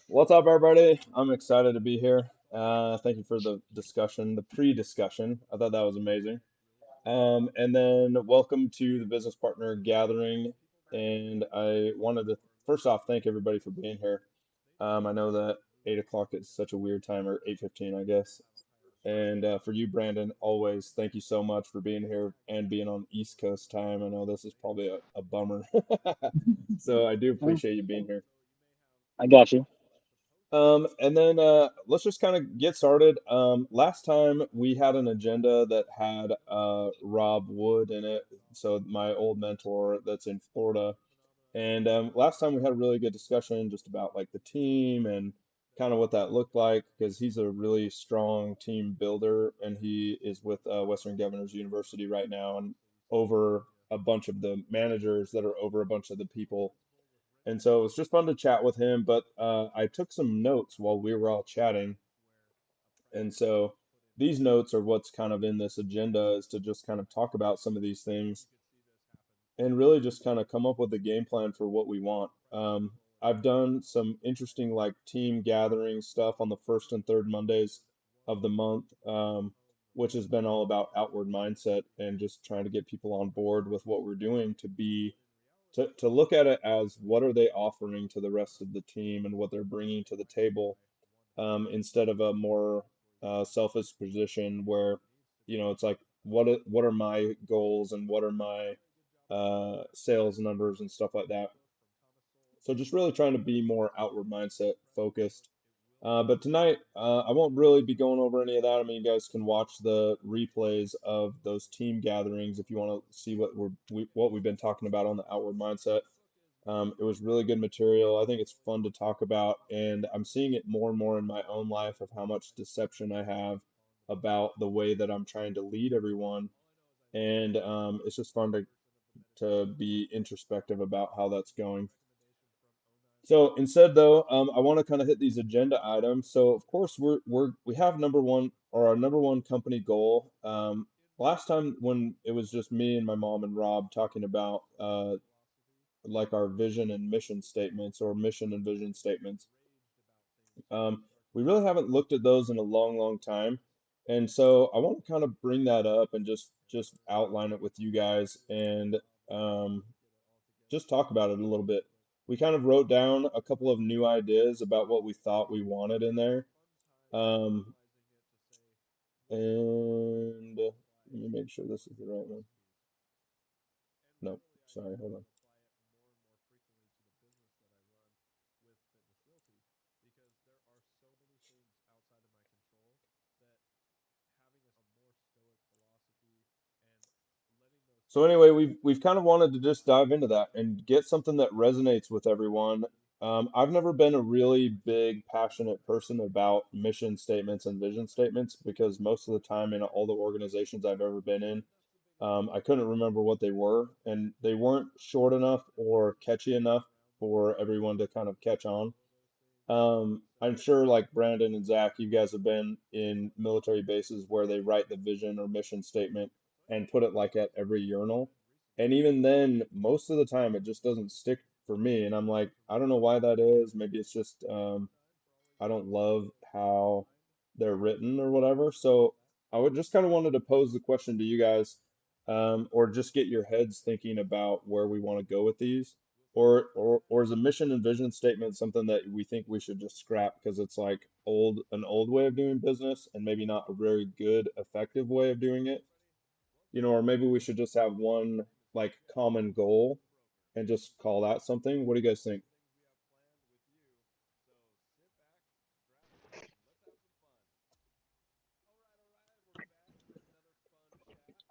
What's up, everybody? I'm excited to be here. Thank you for the discussion, the pre-discussion. I thought that was amazing. And then welcome to the Business Partner Gathering. And I wanted to first off thank everybody for being here. I know that 8 o'clock is such a weird time, or 8:15, I guess. And for you, Brandon, always thank you so much for being here and being on East Coast time. I know this is probably a bummer. So I do Oh, appreciate you being here. I got you. And then let's just kind of get started. Last time we had an agenda that had Rob Wood in it, so my old mentor that's in Florida. And last time we had a really good discussion just about like the team and kind of what that looked like because he's a really strong team builder and he is with Western Governors University right now and over a bunch of the managers that are over a bunch of the people, and so it was just fun to chat with him. But I took some notes while we were all chatting. And so these notes are what's kind of in this agenda is to just kind of talk about some of these things and really just kind of come up with a game plan for what we want. I've done some interesting like team gathering stuff on the first and third Mondays of the month, which has been all about outward mindset and just trying to get people on board with what we're doing to look at it as what are they offering to the rest of the team and what they're bringing to the table, instead of a more selfish position where it's like what are my goals and what are my sales numbers and stuff like that. So just really trying to be more outward mindset focused. But tonight, I won't really be going over any of that. I mean, you guys can watch the replays of those team gatherings if you want to see what we've been talking about on the outward mindset. It was really good material. I think it's fun to talk about, and I'm seeing it more and more in my own life of how much deception I have about the way that I'm trying to lead everyone. And it's just fun to be introspective about how that's going. So instead, though, I want to kind of hit these agenda items. So of course, we have number one or our number one company goal. Last time when it was just me and my mom and Rob talking about like our vision and mission statements or mission and vision statements. We really haven't looked at those in a long, long time. And so I want to kind of bring that up and just outline it with you guys and um, just talk about it a little bit. We kind of wrote down a couple of new ideas about what we thought we wanted in there. Um, and let me make sure this is the right one. Nope, sorry, hold on. So anyway, we've kind of wanted to just dive into that and get something that resonates with everyone. I've never been a really big, passionate person about mission statements and vision statements because most of the time in all the organizations I've ever been in, I couldn't remember what they were, and they weren't short enough or catchy enough for everyone to kind of catch on. I'm sure, like Brandon and Zach, you guys have been in military bases where they write the vision or mission statement and put it like at every urinal. And even then, most of the time, it just doesn't stick for me. And I'm like, I don't know why that is. Maybe it's just I don't love how they're written or whatever. So I would just kind of wanted to pose the question to you guys, or just get your heads thinking about where we want to go with these, or is a mission and vision statement something that we think we should just scrap because it's like an old way of doing business and maybe not a very good, effective way of doing it, or maybe we should just have one like common goal and just call that something. What do you guys think?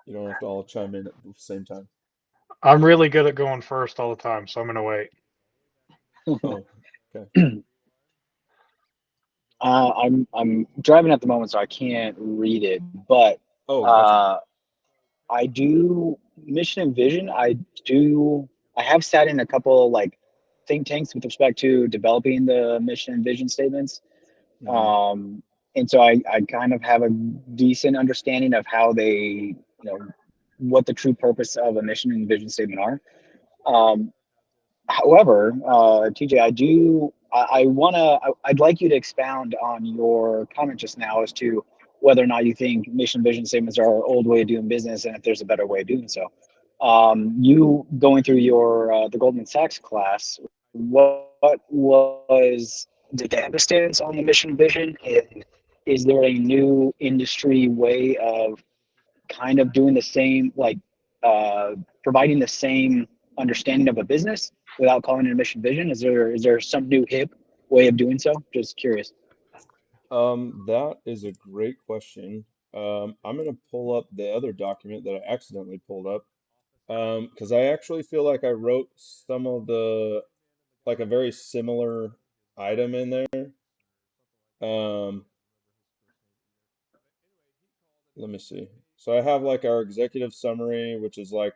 You don't have to all chime in at the same time. I'm really good at going first all the time, so I'm gonna wait. Oh, okay. I'm driving at the moment, so I can't read it. But Oh, gotcha. uh, I do mission and vision. I have sat in a couple like think tanks with respect to developing the mission and vision statements. Hmm. Um, and so I kind of have a decent understanding of how they, what the true purpose of a mission and vision statement are. Um, However, TJ, I'd like you to expound on your comment just now as to whether or not you think mission vision statements are our old way of doing business and if there's a better way of doing so. You going through your the Goldman Sachs class, what was the emphasis on the mission vision? And is there a new industry way of kind of doing the same, like uh, providing the same understanding of a business without calling it a mission vision? Is there some new hip way of doing so? Just curious. That is a great question. I'm gonna pull up the other document that I accidentally pulled up. Because I actually feel like I wrote some of like a very similar item in there. Um, let me see. So I have like our executive summary, which is like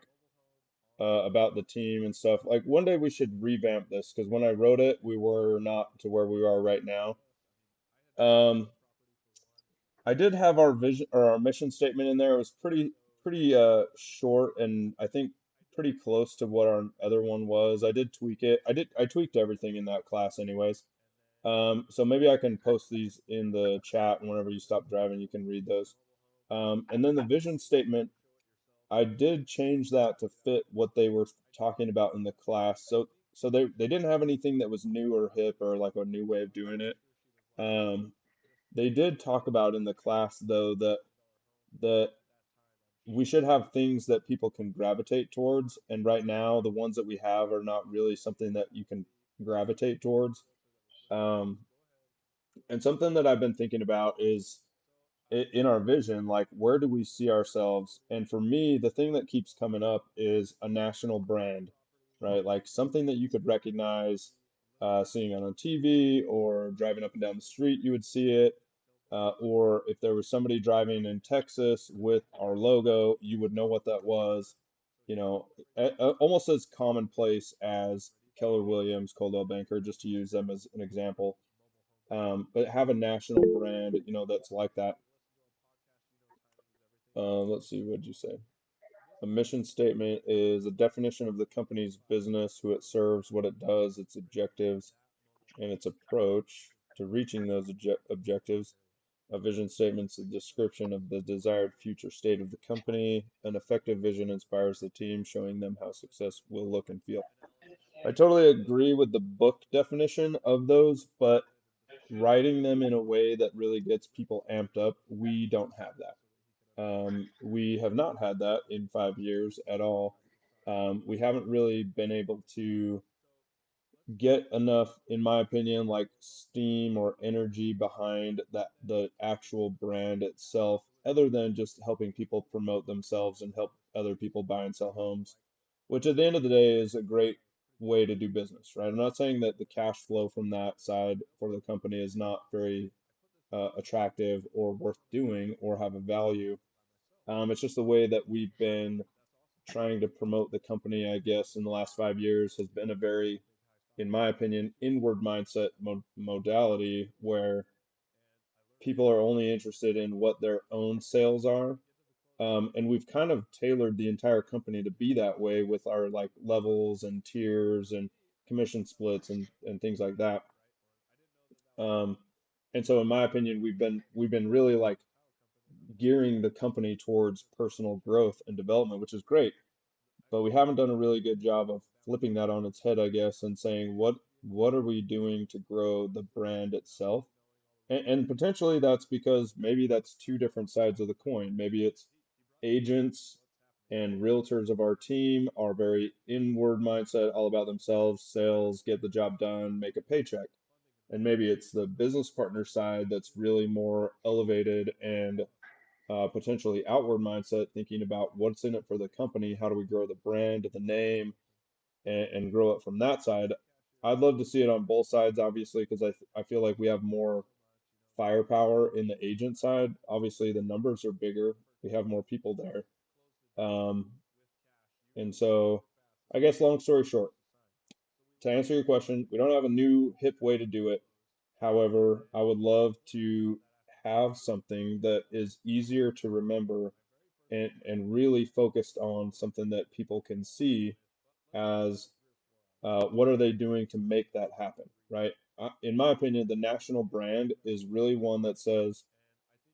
about the team and stuff. Like one day we should revamp this because when I wrote it, we were not to where we are right now. Um, I did have our vision or our mission statement in there. It was pretty short and I think pretty close to what our other one was. I did tweak it. I tweaked everything in that class anyways. So maybe I can post these in the chat and whenever you stop driving, you can read those. And then the vision statement, I did change that to fit what they were talking about in the class. So they didn't have anything that was new or hip or like a new way of doing it. Um, they did talk about in the class though that we should have things that people can gravitate towards, and right now the ones that we have are not really something that you can gravitate towards. Um, and something that I've been thinking about is in our vision, like where do we see ourselves? And for me, the thing that keeps coming up is a national brand, right? Like something that you could recognize, seeing it on TV or driving up and down the street, you would see it. Or if there was somebody driving in Texas with our logo, you would know what that was. You know, almost as commonplace as Keller Williams, Coldwell Banker, just to use them as an example. But have a national brand, you know, that's like that. Let's see, what did you say? A mission statement is a definition of the company's business, who it serves, what it does, its objectives, and its approach to reaching those objectives. A vision statement's a description of the desired future state of the company. An effective vision inspires the team, showing them how success will look and feel. I totally agree with the book definition of those, but writing them in a way that really gets people amped up, we don't have that. We have not had that in 5 years at all. We haven't really been able to get enough, in my opinion, like steam or energy behind the actual brand itself, other than just helping people promote themselves and help other people buy and sell homes, which at the end of the day is a great way to do business, right? I'm not saying that the cash flow from that side for the company is not very attractive or worth doing or have a value. It's just the way that we've been trying to promote the company, I guess, in the last 5 years has been a very, in my opinion, inward mindset modality where people are only interested in what their own sales are. And we've kind of tailored the entire company to be that way with our like levels and tiers and commission splits and things like that. Um, and so in my opinion, we've been really like gearing the company towards personal growth and development, which is great. But we haven't done a really good job of flipping that on its head, I guess, and saying what are we doing to grow the brand itself? And potentially that's because maybe that's two different sides of the coin. Maybe it's agents and realtors of our team are very inward mindset, all about themselves, sales, get the job done, make a paycheck. And maybe it's the business partner side that's really more elevated and potentially outward mindset, thinking about what's in it for the company, how do we grow the brand, the name, and grow it from that side. I'd love to see it on both sides, obviously, because I feel like we have more firepower in the agent side. Obviously, the numbers are bigger, we have more people there. Um, and so, I guess, long story short, to answer your question, we don't have a new hip way to do it. However, I would love to have something that is easier to remember and really focused on something that people can see as What are they doing to make that happen, right? In my opinion, the national brand is really one that says,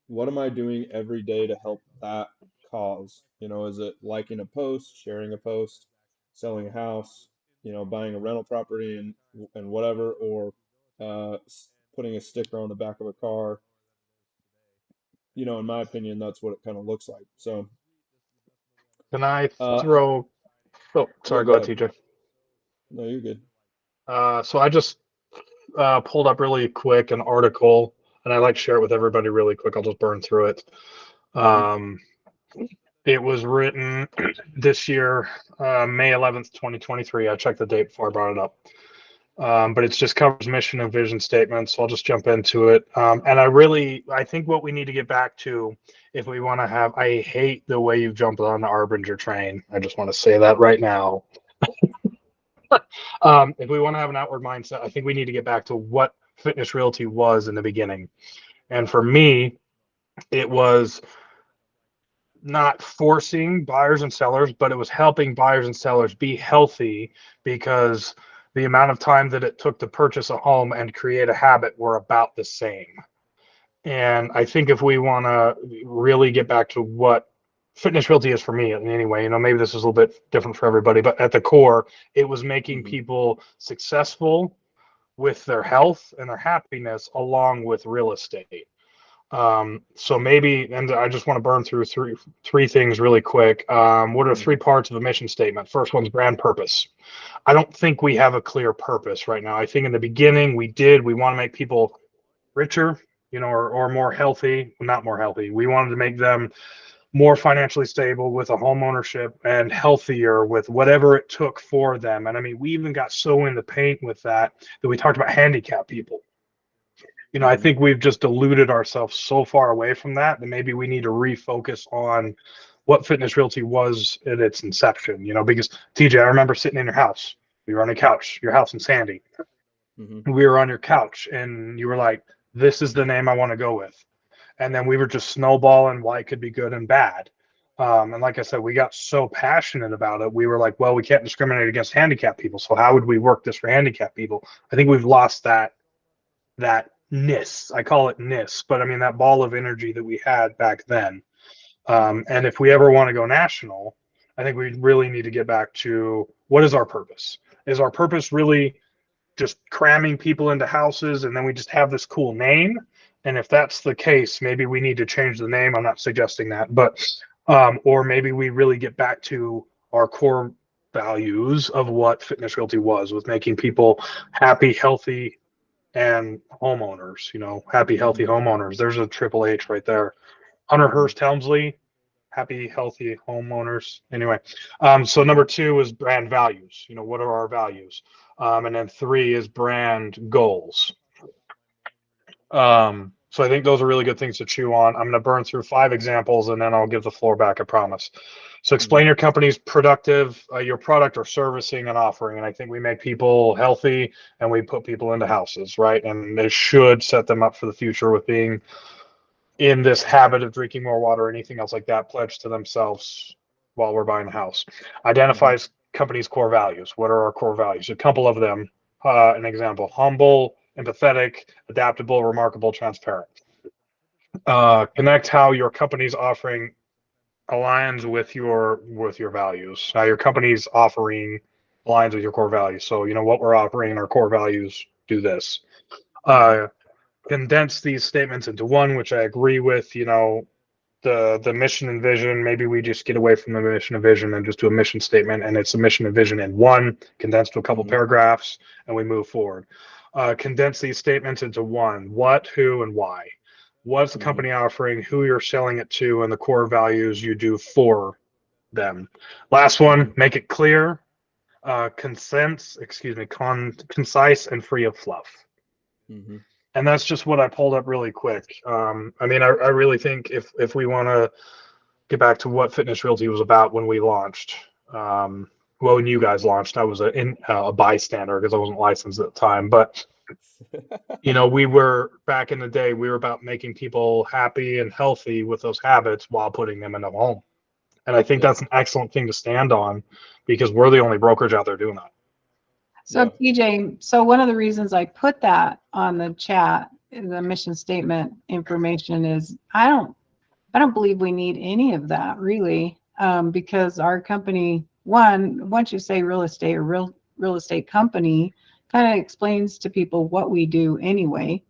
what am I doing every day to help that cause? Is it liking a post, sharing a post, selling a house, buying a rental property and whatever, or putting a sticker on the back of a car? In my opinion, that's what it kind of looks like. So, Can I uh, throw? Oh, yeah, sorry. go Go ahead, ahead. TJ. No, you're good. So I just pulled up really quick an article, and I like to share it with everybody really quick. I'll just burn through it. Mm-hmm. Um, it was written this year, May 11th, 2023. I checked the date before I brought it up. But it just covers mission and vision statements. So I'll just jump into it. And I think what we need to get back to, if we want to have, I hate the way you've jumped on the Arbinger train. I just want to say that right now. If we want to have an outward mindset, I think we need to get back to what Fitness Realty was in the beginning. And for me, it was not forcing buyers and sellers, but it was helping buyers and sellers be healthy, because the amount of time that it took to purchase a home and create a habit were about the same. And I think if we want to really get back to what Fitness Realty is for me, anyway, maybe this is a little bit different for everybody, but at the core, it was making Mm-hmm. people successful with their health and their happiness along with real estate. So maybe, and I just want to burn through three things really quick. What are Mm-hmm. three parts of a mission statement? First one's brand purpose. I don't think we have a clear purpose right now. I think in the beginning we want to make people richer, or more healthy. Not more healthy. We wanted to make them more financially stable with a home ownership and healthier with whatever it took for them. And I mean, we even got so in the paint with that we talked about handicap people. I Mm-hmm. think we've just deluded ourselves so far away from that maybe we need to refocus on what Fitness Realty was at its inception. Because TJ, I remember sitting in your house. We were on a couch, your house in Sandy. Mm-hmm. We were on your couch, and you were like, "This is the name I want to go with." And then we were just snowballing why it could be good and bad. And like I said, we got so passionate about it. We were like, "Well, we can't discriminate against handicapped people, so how would we work this for handicapped people?" I think we've lost that ness. I call it ness, but I mean that ball of energy that we had back then. Mm-hmm. And if we ever want to go national, I think we really need to get back to what is our purpose? Is our purpose really just cramming people into houses and then we just have this cool name? And if that's the case, maybe we need to change the name. I'm not suggesting that, but or maybe we really get back to our core values of what Fitness Realty was, with making people happy, healthy, and homeowners, happy, healthy Mm-hmm. homeowners. There's a triple H right there. Hunter Mm-hmm. Hearst Helmsley, happy, healthy homeowners. Anyway, so number two is brand values. What are our values? And then three is brand goals. So I think those are really good things to chew on. I'm going to burn through 5 examples and then I'll give the floor back, I promise. So Mm-hmm. explain your company's productive, your product or servicing and offering. And I think we make people healthy and we put people into houses, right? And they should set them up for the future with being in this habit of drinking more water or anything else like that, pledged to themselves while we're buying a house. Mm-hmm. Identifies company's core values. What are our core values? A couple of them. An example: humble, empathetic, adaptable, remarkable, transparent. Connect how your company's offering aligns with your values. How your company's offering aligns with your core values. So what we're offering, our core values do this. Mm-hmm. Condense these statements into one, which I agree with. The mission and vision. Maybe we just get away from the mission and vision and just do a mission statement, and it's a mission and vision in one, condensed to a couple Mm-hmm. paragraphs, and we move forward. Condense these statements into one: what, who, and why. What's the Mm-hmm. company offering, who you're selling it to, and the core values you do for them. Last Mm-hmm. one: make it clear, concise, and free of fluff. Mm-hmm. And that's just what I pulled up really quick. I mean, I really think if we want to get back to what Fitness Realty was about when we launched. Well, when you guys launched, I was a bystander because I wasn't licensed at the time. But we were back in the day. We were about making people happy and healthy with those habits while putting them in a home. And I think Yeah. that's an excellent thing to stand on, because we're the only brokerage out there doing that. So Yeah. TJ, so one of the reasons I put that on the chat, the mission statement information is I don't believe we need any of that really, because our company, once you say real estate or real estate company, kind of explains to people what we do anyway.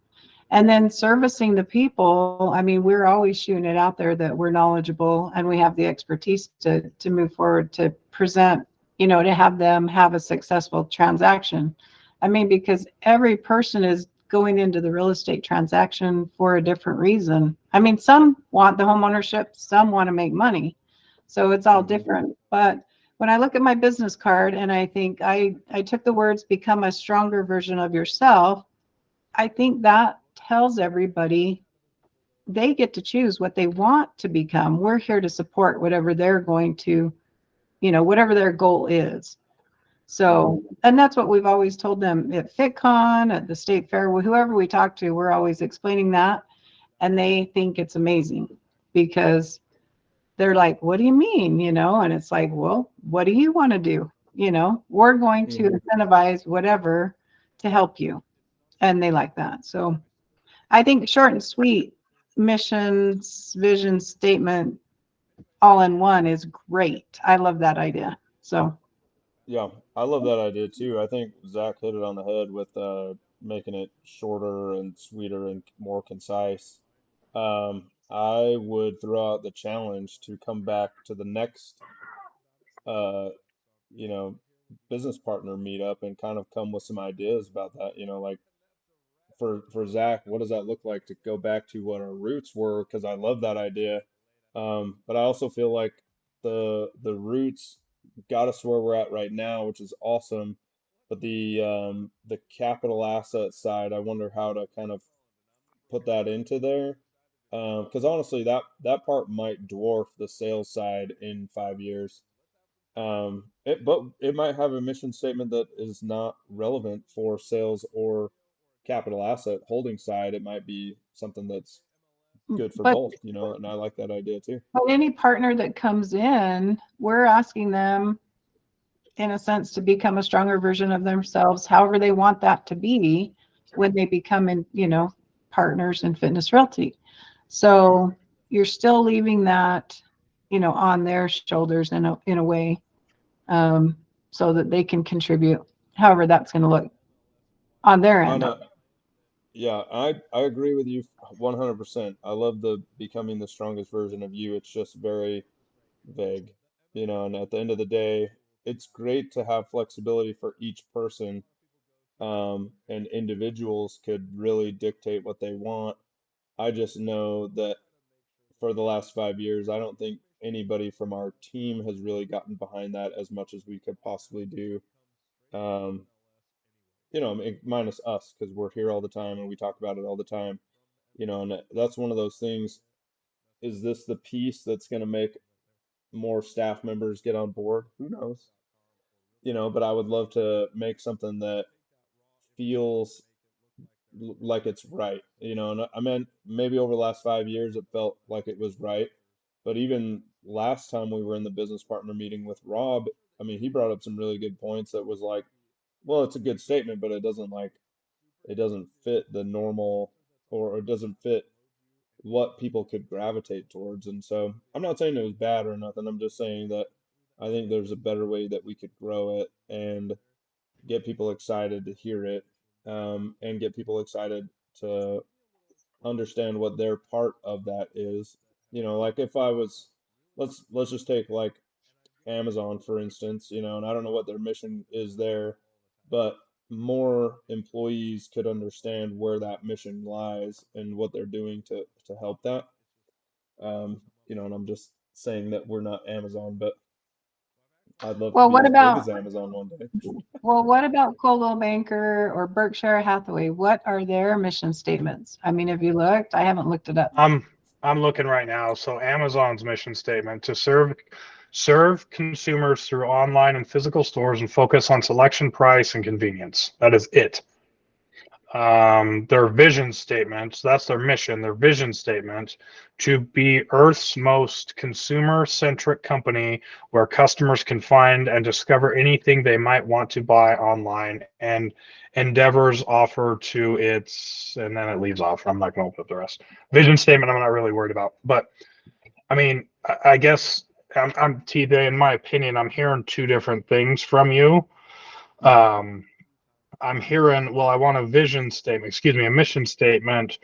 And then servicing the people, I mean, we're always shooting it out there that we're knowledgeable and we have the expertise to move forward, to present, to have them have a successful transaction. I mean, because every person is going into the real estate transaction for a different reason. I mean, some want the home ownership, some want to make money. So it's all different. But when I look at my business card and I think I took the words become a stronger version of yourself, I think that tells everybody they get to choose what they want to become. We're here to support whatever they're going to, whatever their goal is. So, and that's what we've always told them at FitCon, at the state fair, whoever we talk to, we're always explaining that. And they think it's amazing because they're like, what do you mean? And it's like, well, what do you want to do? We're going to incentivize whatever to help you. And they like that. So I think short and sweet, missions, vision, statement, all in one is great. I love that idea. So Yeah, I love that idea too. I think Zach hit it on the head with making it shorter and sweeter and more concise. I would throw out the challenge to come back to the next, uh, you know, business partner meetup and kind of come with some ideas about that. Like for Zach, what does that look like to go back to what our roots were? Because I love that idea. But I also feel like the roots got us where we're at right now, which is awesome. But the capital asset side, I wonder how to kind of put that into there. Because honestly, that part might dwarf the sales side in 5 years. But it might have a mission statement that is not relevant for sales or capital asset holding side. It might be something that's good for but both, and I like that idea too. any partner that comes in, we're asking them in a sense to become a stronger version of themselves, however they want that to be when they become partners in Fitness Realty. So you're still leaving that, on their shoulders in a way, so that they can contribute however that's going to look on their On end. a Yeah, I agree with you 100%. I love the becoming the strongest version of you. It's just very vague, and at the end of the day, it's great to have flexibility for each person, and individuals could really dictate what they want. I just know that for the last 5 years, I don't think anybody from our team has really gotten behind that as much as we could possibly do. Um, I mean, minus us, because we're here all the time and we talk about it all the time. And that's one of those things. Is this the piece that's going to make more staff members get on board? Who knows? But I would love to make something that feels like it's right. And I mean, maybe over the last 5 years, it felt like it was right. But even last time we were in the business partner meeting with Rob, I mean, he brought up some really good points that was like, well, it's a good statement, but it doesn't fit the normal, or it doesn't fit what people could gravitate towards. And so I'm not saying it was bad or nothing. I'm just saying that I think there's a better way that we could grow it and get people excited to hear it, and get people excited to understand what their part of that is. Like if I was, let's just take like Amazon, for instance, and I don't know what their mission is there, but more employees could understand where that mission lies and what they're doing to help that. And I'm just saying that we're not Amazon, but I'd love to Well, be what as big about as Amazon one day. Coldwell Banker or Berkshire Hathaway? What are their mission statements? I mean, have you looked? I haven't looked it up. I'm looking right now. So Amazon's mission statement to serve consumers through online and physical stores and focus on selection, price, and convenience. That is it. their vision statement. That's their mission, their vision statement, to be Earth's most consumer-centric company where customers can find and discover anything they might want to buy online, and endeavors offer to its, and then it leaves off. I'm not going to open up the rest. Vision statement, I'm not really worried about. But I mean, I guess I'm TJ. In my opinion, I'm hearing two different things from you. Mhm. Um, I'm hearing, well, I want a vision statement, excuse me, a mission statement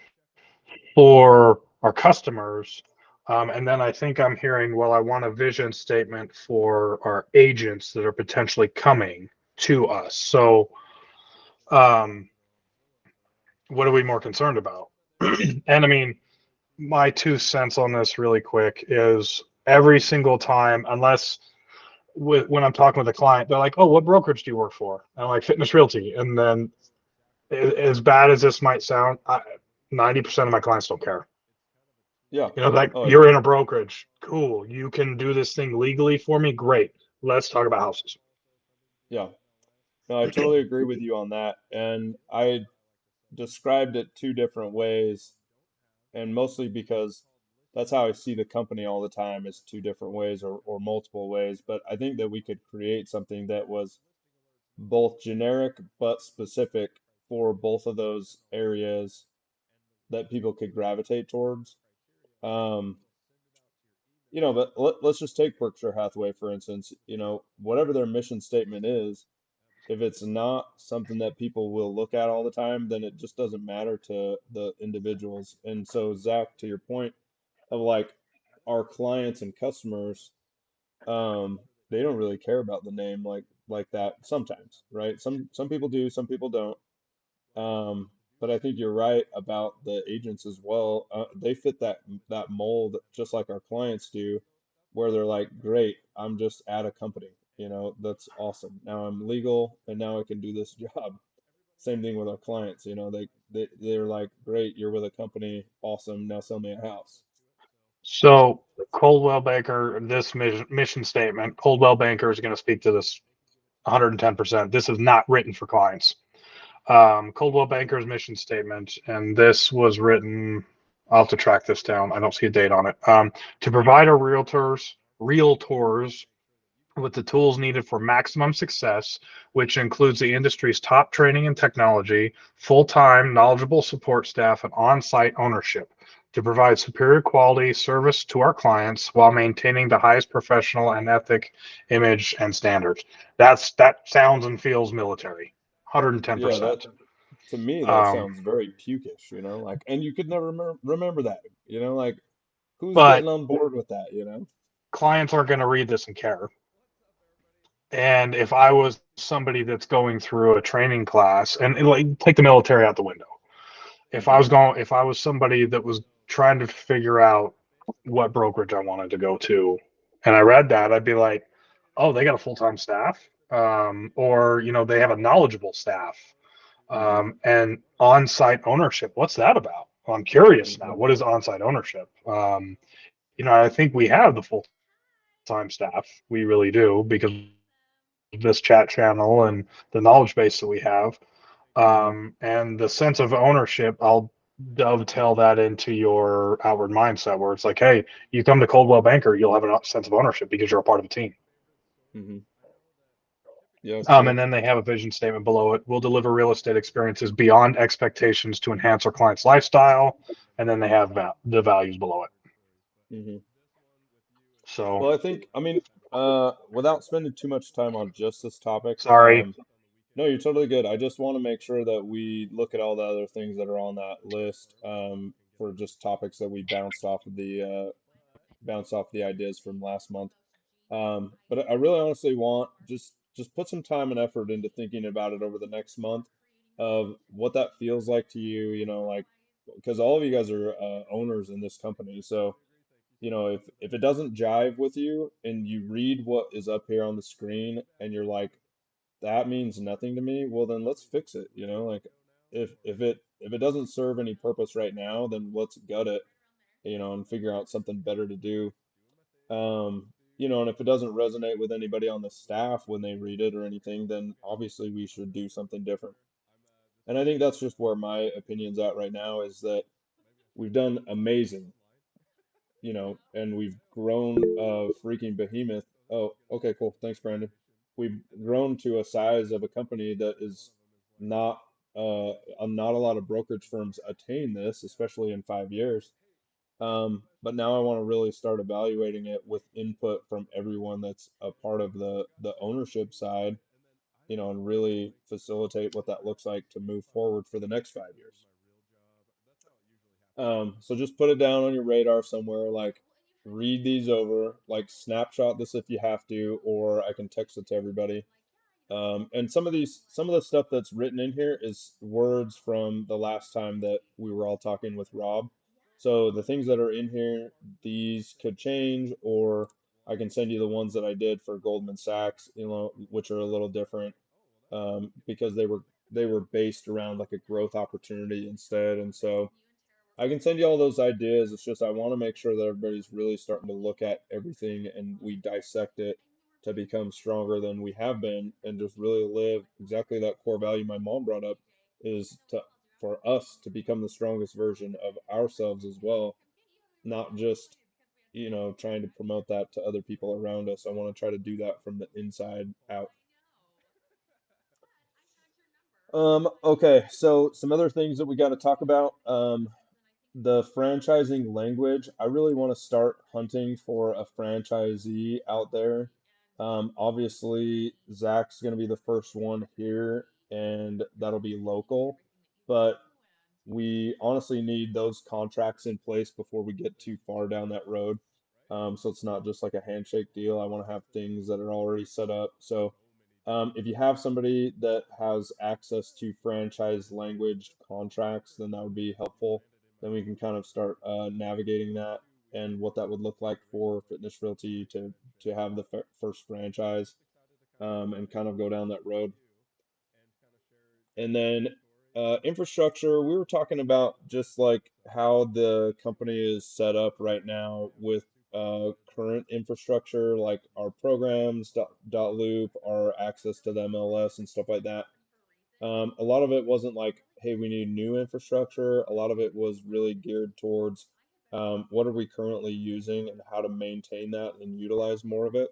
for our customers. And then I think I'm hearing, well, I want a vision statement for our agents that are potentially coming to us. So, um, what are we more concerned about? And I mean, my 2 cents on this really quick is every single time, unless when I'm talking with a client, they're like, "Oh, what brokerage do you work for?" And I'm like, "Fitness Realty." And then, as bad as this might sound, 90% of my clients don't care. Yeah. Like, Oh, you're in a brokerage, cool. You can do this thing legally for me, great. Let's talk about houses. yeah. No, I totally agree with you on that. And I described it two different ways, and mostly because that's how I see the company all the time is two different ways or multiple ways. But I think that we could create something that was both generic but specific for both of those areas that people could gravitate towards. Um, but let's just take Berkshire Hathaway, for instance. Whatever their mission statement is, if it's not something that people will look at all the time, then it just doesn't matter to the individuals. And so, Zach, to your point of like our clients and customers, um, they don't really care about the name like that sometimes, right? Some people do, some people don't. But I think you're right about the agents as well. They fit that mold just like our clients do, where they're like, "Great, I'm just at a company. That's awesome. Now I'm legal, and now I can do this job." Same thing with our clients. They're like, "Great, you're with a company. Awesome. Now sell me a house." So, Coldwell Banker, this mission statement, Coldwell Banker is going to speak to this 110%. This is not written for clients. Coldwell Banker's mission statement, and this was written, I'll have to track this down. I don't see a date on it. To provide our realtors with the tools needed for maximum success, which includes the industry's top training and technology, full-time knowledgeable support staff, and on-site ownership to provide superior quality service to our clients while maintaining the highest professional and ethic image and standards. That sounds and feels military. Yeah, that 110%. to me that Um, sounds very pukish. And you could never remember that. Like who's but getting on board with that? clients aren't going to read this and care. And if I was somebody that's going through a training class, and like take the military out the window, Hmm. if I was somebody that was trying to figure out what brokerage I wanted to go to, and I read that, I'd be like, oh, they got a full time staff, or they have a knowledgeable staff, Hmm. and on site ownership. What's that about? Well, I'm curious now. Hmm. What is on site ownership? I think we have the full time staff. We really do because of this chat channel and the knowledge base that we have. Hmm. And the sense of ownership, I'll dovetail that into your outward mindset where it's like, hey, you come to Coldwell Banker, you'll have a sense of ownership because you're a part of the team. Hmm. Yeah, cool. And then they have a vision statement below it. We'll deliver real estate experiences beyond expectations to enhance our clients' lifestyle. And then they have the values below it. Hmm. So, Well, without spending too much time on just this topic, sorry. no, you're totally good. I just want to make sure that we look at all the other things that are on that list, for just topics that we bounced off the ideas from last month. But I really honestly want just put some time and effort into thinking about it over the next month of what that feels like to you, like because all of you guys are owners in this company. So, if it doesn't jive with you and you read what is up here on the screen and you're like, that means nothing to me, well then let's fix it, like if it doesn't serve any purpose right now, then let's gut it, and figure out something better to do. And if it doesn't resonate with anybody on the staff when they read it or anything, then obviously we should do something different. And I think that's just where my opinion's at right now is that we've done amazing, and we've grown a freaking behemoth. Oh, okay, cool. Thanks, Brandon. We've grown to a size of a company that is not not a lot of brokerage firms attain this, especially in 5 years. But now I want to really start evaluating it with input from everyone that's a part of the ownership side, and really facilitate what that looks like to move forward for the next 5 years. So just put it down on your radar somewhere, like read these over, like snapshot this if you have to, or I can text it to everybody. And some of the stuff that's written in here is words from the last time that we were all talking with Rob. So the things that are in here, these could change, or I can send you the ones that I did for Goldman Sachs, which are a little different, because they were based around like a growth opportunity instead. And so I can send you all those ideas. It's just I want to make sure that everybody's really starting to look at everything and we dissect it to become stronger than we have been and just really live exactly that core value my mom brought up is to for us to become the strongest version of ourselves as well, not just, trying to promote that to other people around us. I want to try to do that from the inside out. Okay, so some other things that we got to talk about. The franchising language, I really want to start hunting for a franchisee out there. Obviously, Zach's going to be the first one here, and that'll be local. But we honestly need those contracts in place before we get too far down that road. So it's not just like a handshake deal. I want to have things that are already set up. So if you have somebody that has access to franchise language contracts, then that would be helpful. Then we can kind of start navigating that and what that would look like for Fitness Realty to have the first franchise, and kind of go down that road. And then infrastructure, we were talking about just like how the company is set up right now with current infrastructure, like our programs, loop, our access to the MLS and stuff like that. A lot of it wasn't like, hey, we need new infrastructure. A lot of it was really geared towards what are we currently using and how to maintain that and utilize more of it.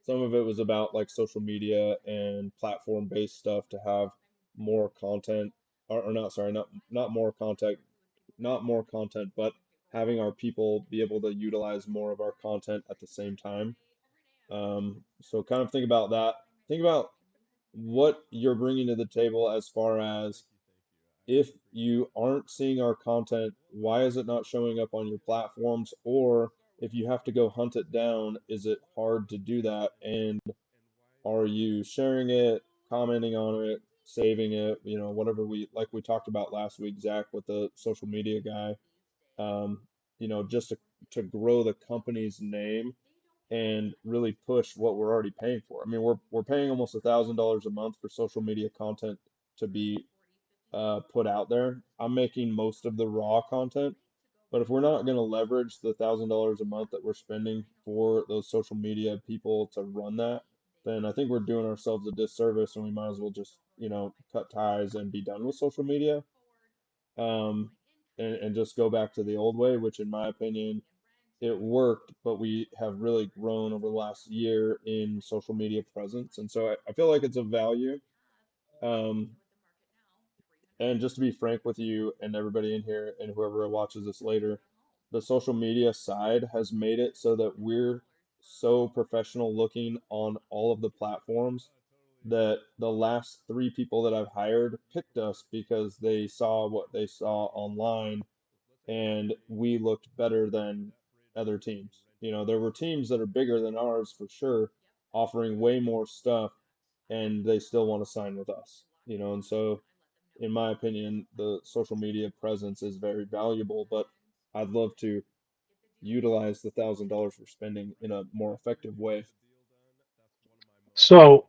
Some of it was about like social media and platform based stuff to have more content, or not, sorry, not more content, not more content, but having our people be able to utilize more of our content at the same time. So kind of think about that. Think about what you're bringing to the table as far as if you aren't seeing our content, why is it not showing up on your platforms? Or if you have to go hunt it down, is it hard to do that? And are you sharing it, commenting on it, saving it, whatever we talked about last week, Zach, with the social media guy, just to grow the company's name and really push what we're already paying for. I mean, we're paying almost $1,000 a month for social media content to be put out there. I'm making most of the raw content, but if we're not going to leverage the $1,000 a month that we're spending for those social media people to run that, then I think we're doing ourselves a disservice, and we might as well just, cut ties and be done with social media, um, and just go back to the old way, which in my opinion it worked, but we have really grown over the last year in social media presence, and so I feel like it's a value. Um, and just to be frank with you and everybody in here and whoever watches this later, the social media side has made it so that we're so professional looking on all of the platforms that the last three people that I've hired picked us because they saw what they saw online and we looked better than other teams. There were teams that are bigger than ours for sure, offering way more stuff, and they still want to sign with us. And so in my opinion, the social media presence is very valuable, but I'd love to utilize the $1,000 we're spending in a more effective way. So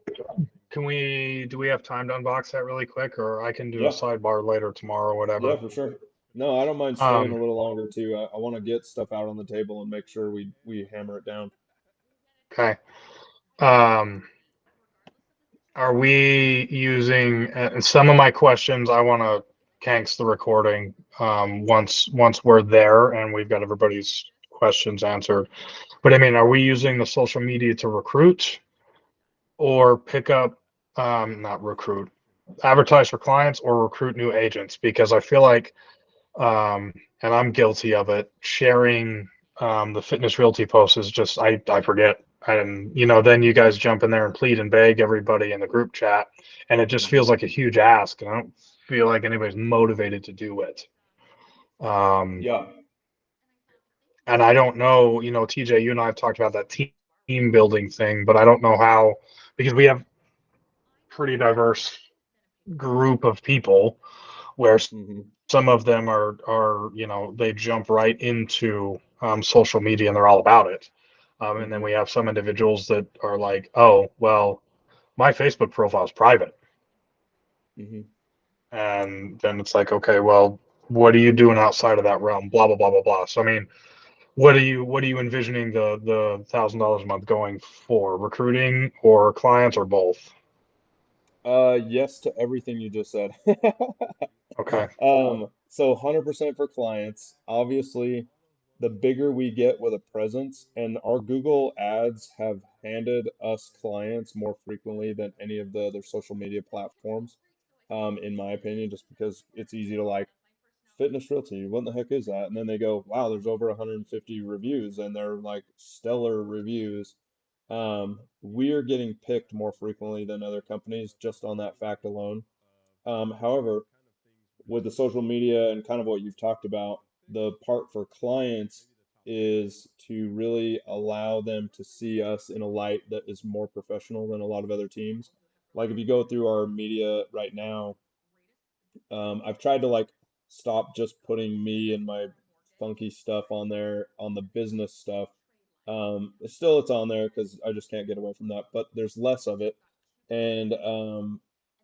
do we have time to unbox that really quick, or I can do a Yeah, sidebar later tomorrow or yeah, whatever? for sure. No, I don't mind staying a Um, little longer too. I want to get stuff out on the table and make sure we hammer it down. okay. Um, Are we using, and some of my questions, I want to kanks the recording once we're there and we've got everybody's questions answered. But I mean, are we using the social media to recruit or pick up, not recruit, advertise for clients or recruit new agents? Because I feel like, and I'm guilty of it, sharing the Fitness Realty post is just, I forget. And, then you guys jump in there and plead and beg everybody in the group chat. And it just Mhm. feels like a huge ask. And I don't feel like anybody's motivated to do it. Yeah. And I don't know, TJ, you and I have talked about that team building thing, but I don't know how, because we have pretty diverse group of people where Hmm. some of them are they jump right into social media and they're all about it. And then Hmm. we have some individuals that are like, oh, well, my Facebook profile is private. Hmm. And then it's like, okay, well, what are you doing outside of that realm? Blah, blah, blah, blah, blah. So, I mean, what are you envisioning the $1,000 a month going for? Recruiting or clients or both? Yes to everything you just said. Okay. So 100% for clients. Obviously, the bigger we get with a presence, and our Google ads have handed us clients more frequently than any of the other social media platforms, in my opinion, just because it's easy to like Fitness Realty, what the heck is that? And then they go, wow, there's over 150 reviews, and they're like stellar reviews. We're getting picked more frequently than other companies just on that fact alone. However, with the social media and kind of what you've talked about, the part for clients is to really allow them to see us in a light that is more professional than a lot of other teams. Like if you go through our media right now, I've tried to like stop just putting me and my funky stuff on there on the business stuff. Still, it's on there because I just can't get away from that, but there's less of it. And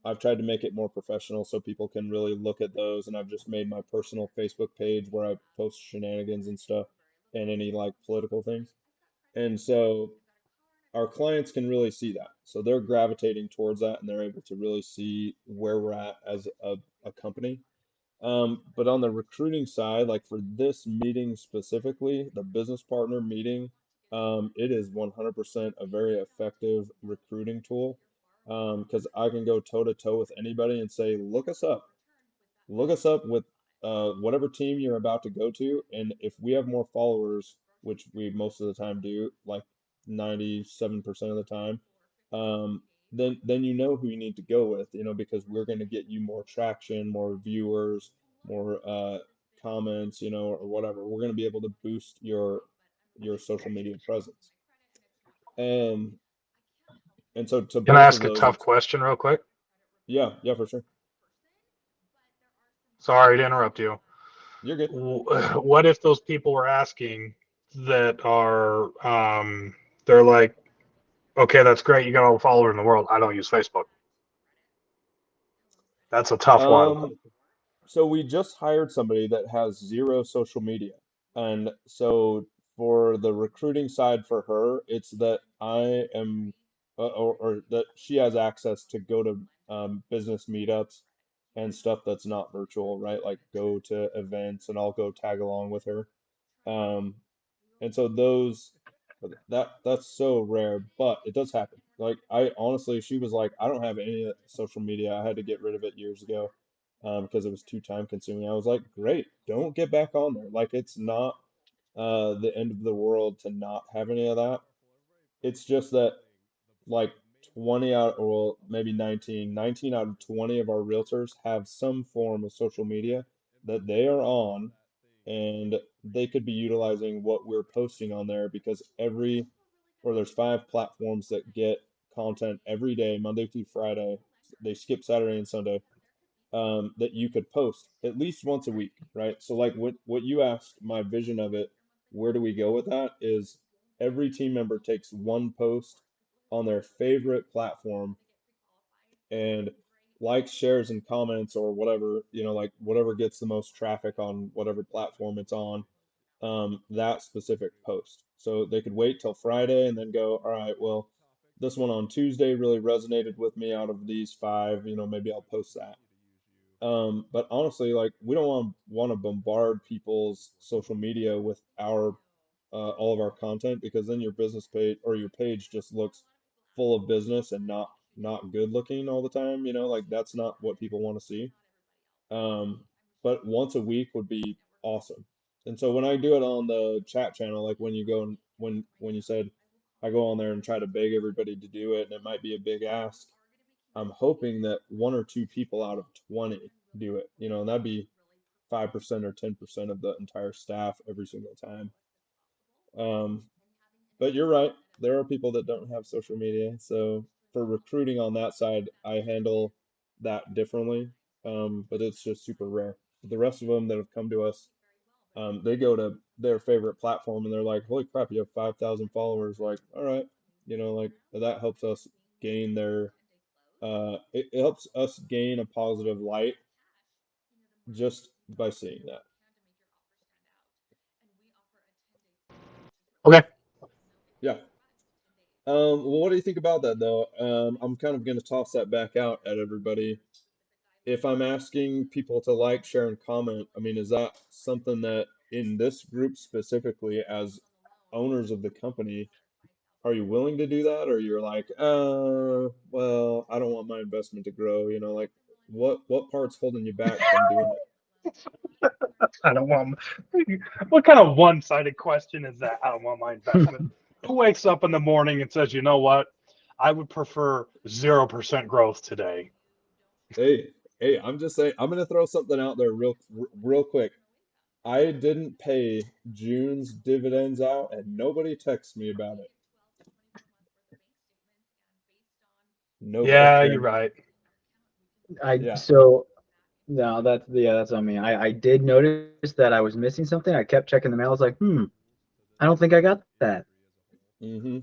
I've tried to make it more professional so people can really look at those. And I've just made my personal Facebook page where I post shenanigans and stuff and any like political things. And so our clients can really see that. So they're gravitating towards that and they're able to really see where we're at as a company. But on the recruiting side, like for this meeting specifically, the business partner meeting, it is 100% a very effective recruiting tool. Because I can go toe to toe with anybody and say, look us up with whatever team you're about to go to, and if we have more followers, which we most of the time do, like 97% of the time, then you know who you need to go with, because we're going to get you more traction, more viewers, more comments, or whatever. We're going to be able to boost your social media presence. Um, and so to Can I both of ask a those, tough it's question real quick? yeah, yeah, for sure. Sorry to interrupt you. You're good. What if those people were asking that are, they're like, okay, that's great. You got all the followers in the world. I don't use Facebook. That's a tough one. Um, So we just hired somebody that has zero social media. And so for the recruiting side for her, it's that I am, or that she has access to go to business meetups and stuff that's not virtual, right? Like go to events and I'll go tag along with her. Um, and so that's so rare, but it does happen. Like I honestly, she was like, I don't have any social media. I had to get rid of it years ago, because it was too time consuming. I was like, great, don't get back on there. Like it's not the end of the world to not have any of that. It's just that like 20 out, or well, maybe 19 out of 20 of our realtors have some form of social media that they are on, and they could be utilizing what we're posting on there because there's 5 platforms that get content every day, Monday through Friday. They skip Saturday and Sunday, that you could post at least once a week, right? So like what you asked, my vision of it, where do we go with that is every team member takes one post on their favorite platform and likes, shares, and comments or whatever, like whatever gets the most traffic on whatever platform it's on, that specific post. So they could wait till Friday and then go, all right, well, this one on Tuesday really resonated with me out of these five, maybe I'll post that. But honestly, like we don't want to bombard people's social media with our all of our content because then your business page or your page just looks full of business and not good looking all the time, like that's not what people want to see. Um, but once a week would be awesome. And so when I do it on the chat channel, like when you go and when you said I go on there and try to beg everybody to do it, and it might be a big ask, I'm hoping that one or two people out of 20 do it, and that'd be 5% or 10% of the entire staff every single time. Um, but you're right. There are people that don't have social media. So for recruiting on that side, I handle that differently. But it's just super rare. The rest of them that have come to us, they go to their favorite platform and they're like, holy crap, you have 5,000 followers. Like, all right, like that helps us gain it helps us gain a positive light just by seeing that. Okay. Yeah. Well, what do you think about that though? I'm kind of going to toss that back out at everybody. If I'm asking people to like, share, and comment, I mean, is that something that in this group specifically, as owners of the company, are you willing to do that, or you're like, well, I don't want my investment to grow, like what part's holding you back from doing it? I don't want. What kind of one-sided question is that? I don't want my investment. Who wakes up in the morning and says, you know what? I would prefer 0% growth today. Hey, hey, I'm just saying, I'm gonna throw something out there real quick. I didn't pay June's dividends out, and nobody texts me about it. Nobody. Yeah, Okay. you're right. Yeah. So no, that's on me. I did notice that I was missing something. I kept checking the mail. I was like, I don't think I got that. Mm-hmm.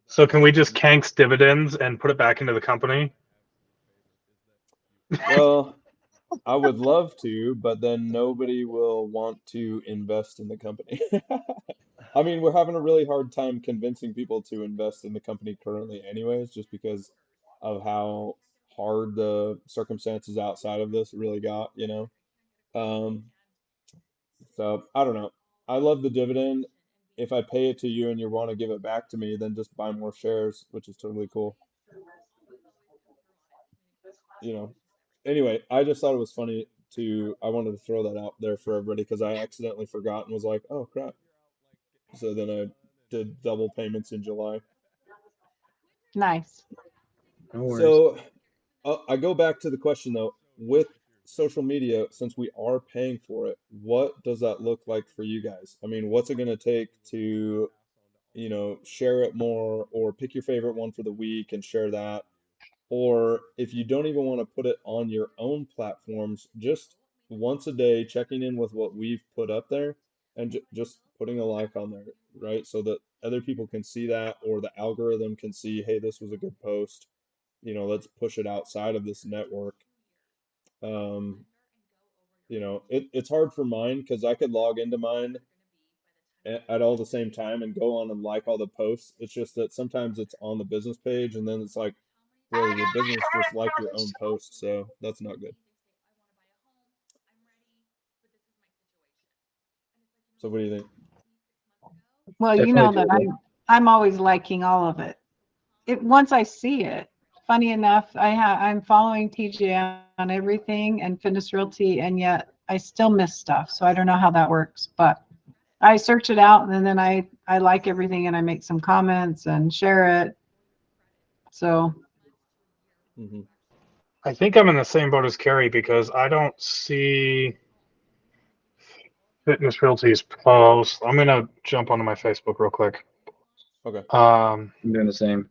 So can we just Kanks dividends and put it back into the company? Well, I would love to, but then nobody will want to invest in the company. I mean, we're having a really hard time convincing people to invest in the company currently, anyways, just because of how hard the circumstances outside of this really got. Um, so I don't know. I love the dividend. If I pay it to you and you want to give it back to me, then just buy more shares, which is totally cool. you know. Anyway, I just thought it was funny I wanted to throw that out there for everybody because I accidentally forgot and was like, oh crap. So then I did double payments in July. Nice. No worries. So I go back to the question though, with social media, since we are paying for it, what does that look like for you guys? I mean, what's it going to take to, share it more or pick your favorite one for the week and share that? Or if you don't even want to put it on your own platforms, just once a day checking in with what we've put up there and just putting a like on there, right? So that other people can see that or the algorithm can see, hey, this was a good post. Let's push it outside of this network. Um, it's hard for mine because I could log into mine at all the same time and go on and like all the posts. It's just that sometimes it's on the business page and then it's like, well, your business just liked your own post, so that's not good. So what do you think? Well, you Definitely know that doable. I'm always liking all of it. Once I see it. Funny enough, I'm following TJ on everything and Fitness Realty, and yet I still miss stuff. So I don't know how that works, but I search it out and then I like everything and I make some comments and share it. So Hmm. I think I'm in the same boat as Carrie because I don't see Fitness Realty's post. I'm gonna jump onto my Facebook real quick. Okay. Um, I'm doing the same.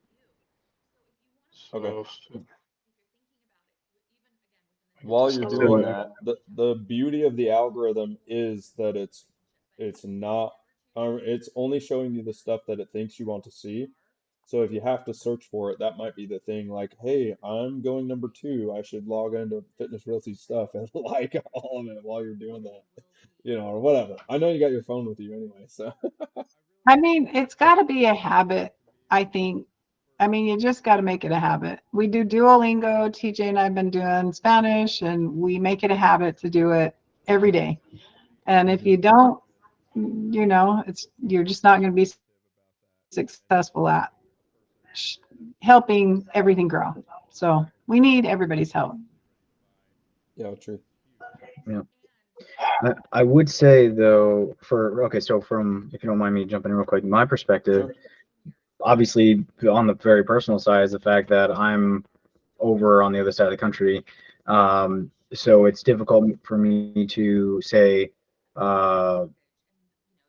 Okay. so While you're doing So that, the beauty of the algorithm is that it's not it's only showing you the stuff that it thinks you want to see. So if you have to search for it, that might be the thing. Like, hey, I'm going number two. I should log into Fitness Realty stuff and like all of it while you're doing that, or whatever. I know you got your phone with you anyway, so. I mean, it's got to be a habit, I think, I mean, you just got to make it a habit. We do Duolingo. TJ and I have been doing Spanish, and we make it a habit to do it every day. And if you don't, you're just not going to be successful at helping everything grow. So we need everybody's help. Yeah, true. Yeah. I would say though, so from, if you don't mind me jumping in real quick, my perspective, Sure. obviously on the very personal side is the fact that I'm over on the other side of the country. So it's difficult for me to say,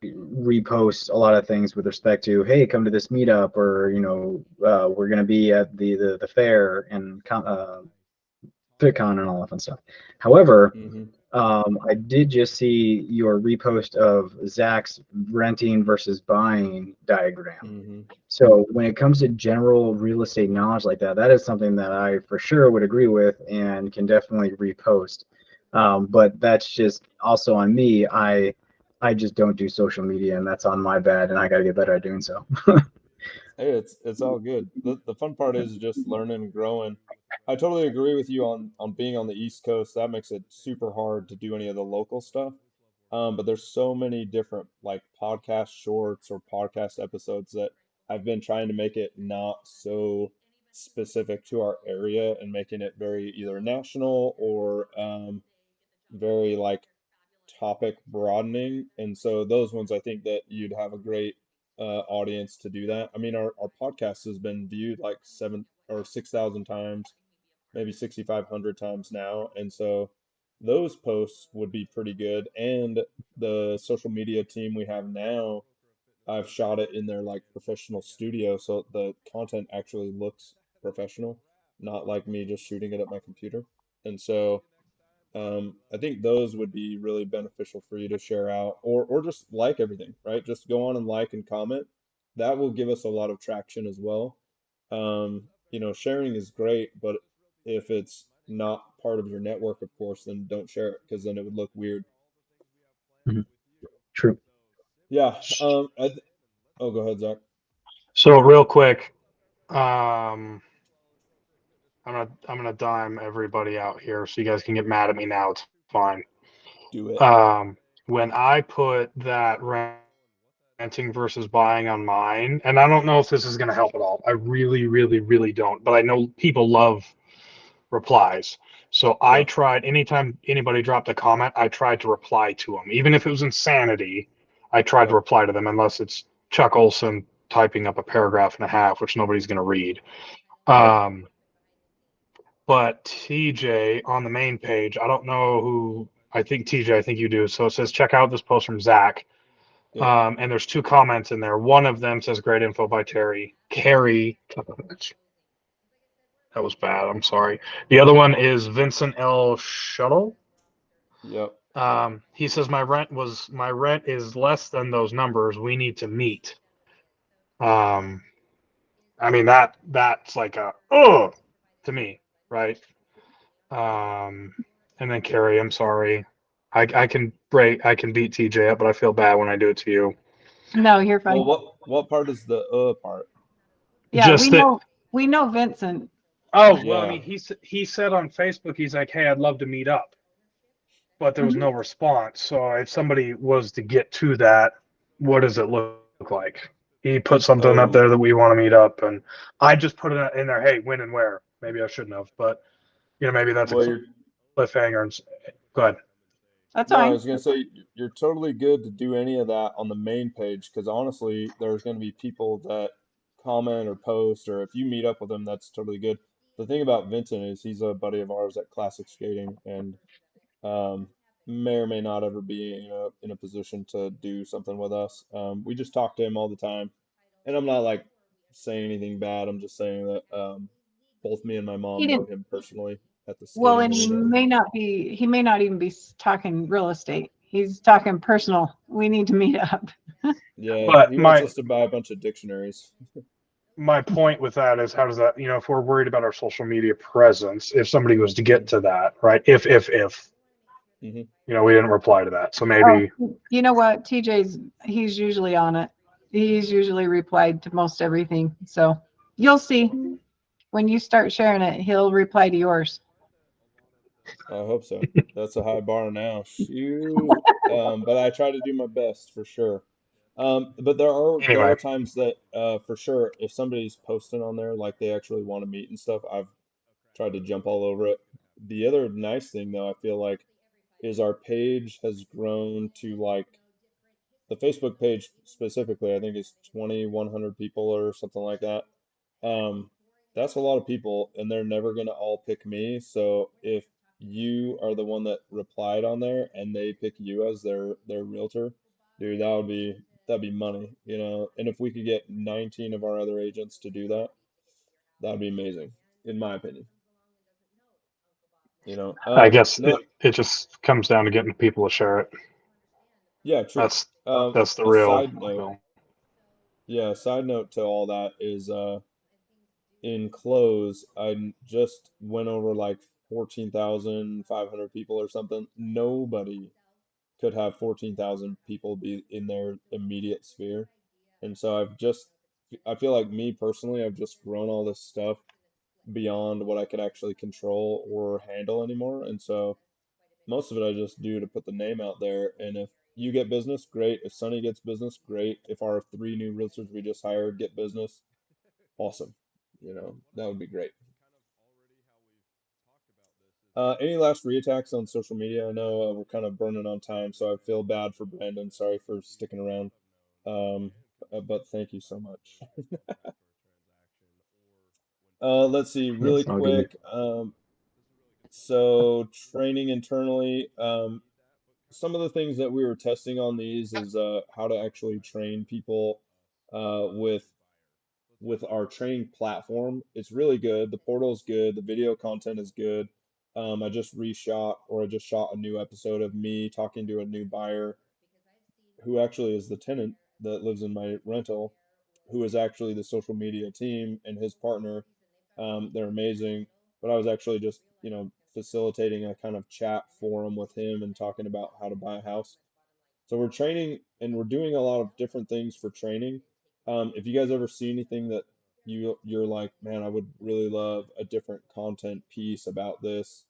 repost a lot of things with respect to, hey, come to this meetup, or we're going to be at the fair and FitCon and all that fun stuff. However, Mm-hmm. I did just see your repost of Zach's renting versus buying diagram. Mm-hmm. So when it comes to general real estate knowledge like that, that is something that I for sure would agree with and can definitely repost. But that's just also on me. I just don't do social media, and that's on my bad, and I got to get better at doing so. Hey, it's all good. The fun part is just learning and growing. I totally agree with you on being on the East Coast. That makes it super hard to do any of the local stuff. But there's so many different like podcast shorts or podcast episodes that I've been trying to make it not so specific to our area and making it very either national or very like topic broadening. And so those ones, I think that you'd have a great audience to do that. I mean, our podcast has been viewed like 7 or 6,000 times, maybe 6,500 times now. And so those posts would be pretty good. And the social media team we have now, I've shot it in their like professional studio. So the content actually looks professional, not like me just shooting it at my computer. And so I think those would be really beneficial for you to share out, or just like everything, right? Just go on and like and comment. That will give us a lot of traction as well. Sharing is great, but if it's not part of your network, of course, then don't share it because then it would look weird. Mhm. True. Yeah. Oh, go ahead, Zach. So real quick, um, I'm gonna dime everybody out here, so you guys can get mad at me now. It's fine. Do it. When I put that renting versus buying on mine, and I don't know if this is gonna help at all. I really, really, really don't. But I know people love replies. So I Yeah. tried, anytime anybody dropped a comment, I tried to reply to them. Even if it was insanity, I tried to Yeah. reply to them, unless it's Chuck Olson typing up a paragraph and a half, which nobody's going to read. Right. But TJ on the main page, I don't know who, I think TJ, I think you do. So it says, check out this post from Zach. Yep. And there's 2 comments in there. One of them says, great info by Carrie. That was bad. I'm sorry. The other one is Vincent L. Shuttle. Yep. He says my rent is less than those numbers. We need to meet. I mean that's like a to me, right? And then Carrie, I'm sorry. I can beat TJ up, but I feel bad when I do it to you. No, you're Well, fine. what part is the part? Yeah, Just that. we know Vincent. Oh well, I Yeah. mean he said on Facebook, he's like, hey, I'd love to meet up, but there was Mhm. no response. So if somebody was to get to that, what does it look like? He put something up Oh, there that we want to meet up, and I just put it in there. Hey, when and where? Maybe I shouldn't have, but maybe that's a well, you're cliffhanger. Go ahead. That's No, I fine. was gonna say you're totally good to do any of that on the main page because honestly, there's gonna be people that comment or post, or if you meet up with them, that's totally good. The thing about Vincent is he's a buddy of ours at Classic Skating, and um, may or may not ever be in a position to do something with us. We just talk to him all the time, and I'm not like saying anything bad. I'm just saying that both me and my He mom know didn't. him personally at the Well, skating and arena. he may not even be talking real estate. He's talking personal. We need to meet up. Yeah, But he wants us to buy a bunch of dictionaries. my point with that is, how does that, if we're worried about our social media presence, if somebody was to get to that, right? If Hmm. we didn't reply to that, so Oh, maybe. you know what? He's usually on it. He's usually replied to most everything. So You'll see when you start sharing it, he'll reply to yours. I hope so. That's a high bar now. Shoot. But I try to do my best for sure. But there Anyway, are times that for sure if somebody's posting on there like they actually want to meet and stuff, I've tried to jump all over it. The other nice thing though, I feel like, is our page has grown to like the Facebook page specifically, I think is 2,100 people or something like that. Um, that's a lot of people, and they're never gonna all pick me. So if you are the one that replied on there and they pick you as their realtor, dude, that'd be money, you know. And if we could get 19 of our other agents to do that, that'd be amazing, in my opinion. You know, I guess no, it just comes down to getting people to share it. yeah, true. That's Um, that's the a real side note, deal. yeah, side note to all that is in close, I just went over like 14,500 people or something. Nobody could have 14,000 people be in their immediate sphere. And so I feel like me personally, I've just grown all this stuff beyond what I could actually control or handle anymore. And so most of it I just do to put the name out there. And if you get business, great. If Sonny gets business, great. If our three new realtors we just hired get business, awesome. You know, that would be great. Any last reattacks on social media? I know we're kind of burning on time, so I feel bad for Brandon. Sorry for sticking around. Um, but thank you so much. Let's see, really That's all good. quick. So training internally. Some of the things that we were testing on these is how to actually train people with our training platform. It's really good. The portal's good. The video content is good. I just reshot or I just shot a new episode of me talking to a new buyer who actually is the tenant that lives in my rental, who is actually the social media team and his partner. They're amazing. But I was actually just, you know, facilitating a kind of chat forum with him and talking about how to buy a house. So we're training and we're doing a lot of different things for training. If you guys ever see anything that you're like, man, I would really love a different content piece about this,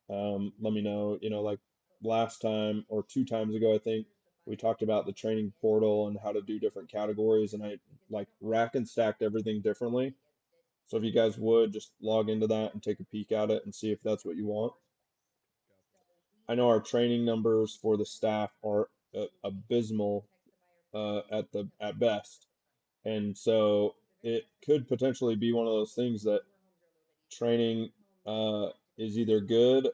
let me know. You know, like last time or two times ago, I think we talked about the training portal and how to do different categories, and I like rack and stacked everything differently. So if you guys would just log into that and take a peek at it and see if that's what you want. I know our training numbers for the staff are abysmal at best, and so it could potentially be one of those things that training is either good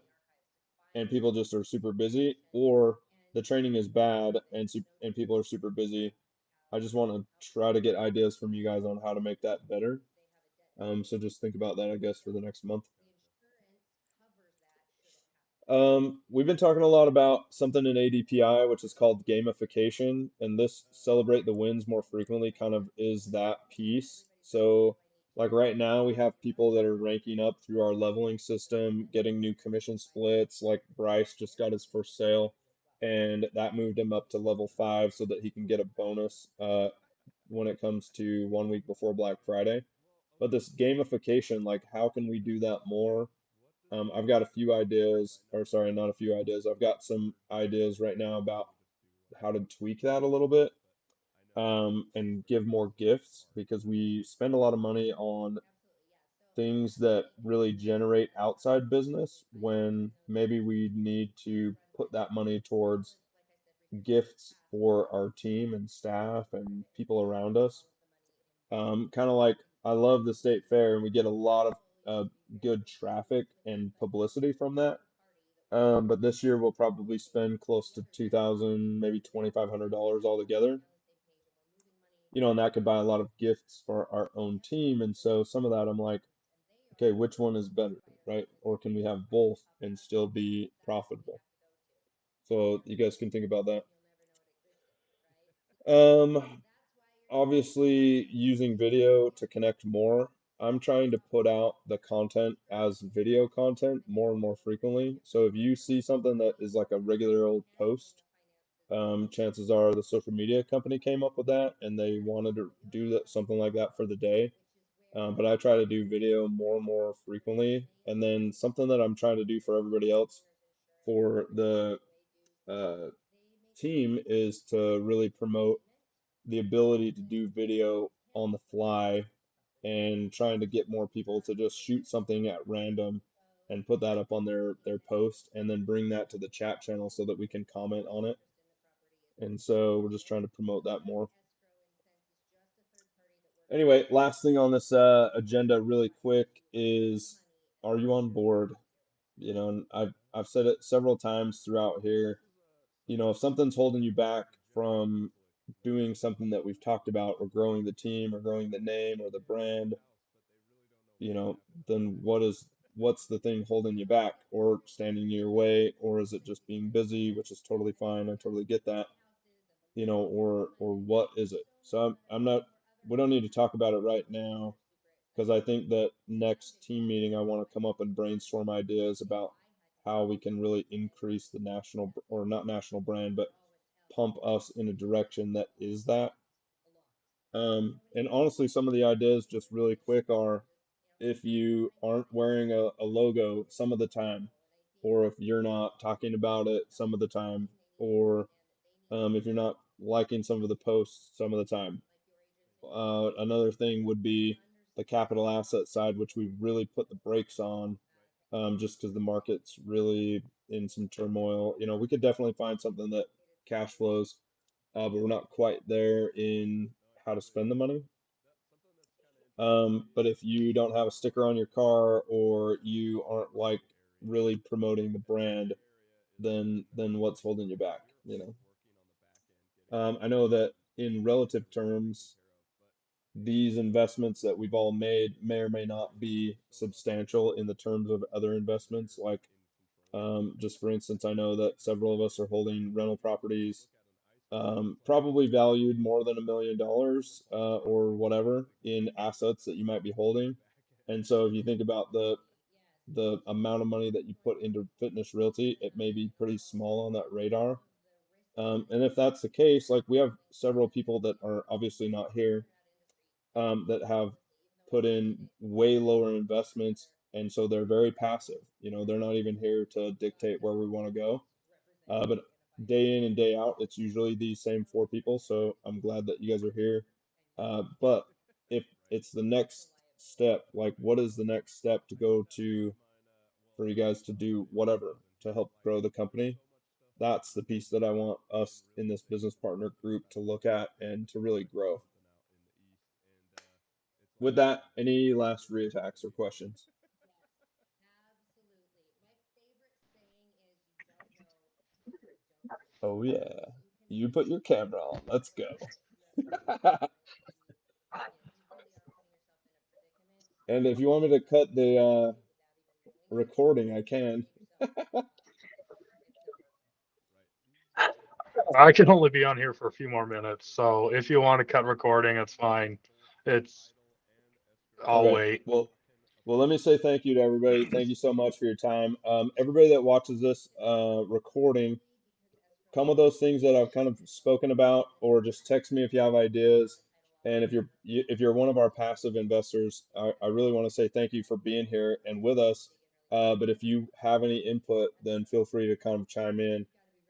and people just are super busy, or the training is bad and people are super busy. I just want to try to get ideas from you guys on how to make that better. So just think about that, I guess, for the next month. We've been talking a lot about something in ADPI, which is called gamification, and this celebrate the wins more frequently kind of is that piece. So, like right now, we have people that are ranking up through our leveling system, getting new commission splits. Like Bryce just got his first sale, and that moved him up to level 5 so that he can get a bonus when it comes to 1 week before Black Friday. But this gamification, like, how can we do that more? I've got a few ideas, or sorry, not a few ideas. I've got some ideas right now about how to tweak that a little bit, and give more gifts because we spend a lot of money on things that really generate outside business when maybe we need to put that money towards gifts for our team and staff and people around us. Kind of like I love the state fair, and we get a lot of good traffic and publicity from that. But this year we'll probably spend close to 2,000, maybe $2,500 altogether. You know, and that could buy a lot of gifts for our own team. And so some of that I'm like, okay, which one is better, right? Or can we have both and still be profitable? So you guys can think about that. Um, Obviously using video to connect more. I'm trying to put out the content as video content more and more frequently. So if you see something that is like a regular old post, chances are the social media company came up with that and they wanted to do that, something like that for the day. but I try to do video more and more frequently. And then something that I'm trying to do for everybody else for the uh, team is to really promote the ability to do video on the fly and trying to get more people to just shoot something at random and put that up on their post and then bring that to the chat channel so that we can comment on it. And so we're just trying to promote that more. Anyway, last thing on this agenda really quick is, are you on board? You know, and I've said it several times throughout here. You know, if something's holding you back from doing something that we've talked about, or growing the team, or growing the name or the brand, you know, then what's the thing holding you back or standing in your way, or is it just being busy, which is totally fine. I totally get that, you know, or what is it? So I'm not, we don't need to talk about it right now because I think that next team meeting I want to come up and brainstorm ideas about how we can really increase the national, or not national brand, but pump us in a direction that is that. And honestly, some of the ideas just really quick are, if you aren't wearing a logo some of the time, or if you're not talking about it some of the time, or if you're not liking some of the posts some of the time. Another thing would be the capital asset side, which we've really put the brakes on, just because the market's really in some turmoil. You know, we could definitely find something that cash flows, but we're not quite there in how to spend the money. But if you don't have a sticker on your car, or you aren't like really promoting the brand, then what's holding you back, you know? I know that in relative terms, these investments that we've all made may or may not be substantial in the terms of other investments. Like, just for instance, I know that several of us are holding rental properties, probably valued more than $1 million, or whatever, in assets that you might be holding. And so if you think about the amount of money that you put into Fitness Realty, it may be pretty small on that radar. And if that's the case, like, we have several people that are obviously not here, that have put in way lower investments, and so they're very passive. You know, they're not even here to dictate where we want to go. But day in and day out, it's usually these same four people. So I'm glad that you guys are here. But if it's the next step, like, what is the next step to go to for you guys to do whatever to help grow the company? That's the piece that I want us in this business partner group to look at and to really grow. With that, any last reattacks or questions? Oh yeah, you put your camera on. Let's go. And if you want me to cut the recording, I can. I can only be on here for a few more minutes, so if you want to cut recording, it's fine. It's I'll Okay. wait. Well, let me say thank you to everybody. Thank you so much for your time. Everybody that watches this recording, come with those things that I've kind of spoken about, or just text me if you have ideas. And if you're one of our passive investors, I really want to say thank you for being here and with us. But if you have any input, then feel free to kind of chime in.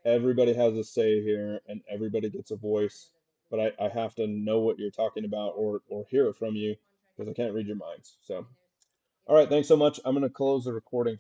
Everybody has a say here, and everybody gets a voice. But I have to know what you're talking about, or hear it from you, because I can't read your minds. So, all right, thanks so much. I'm going to close the recording.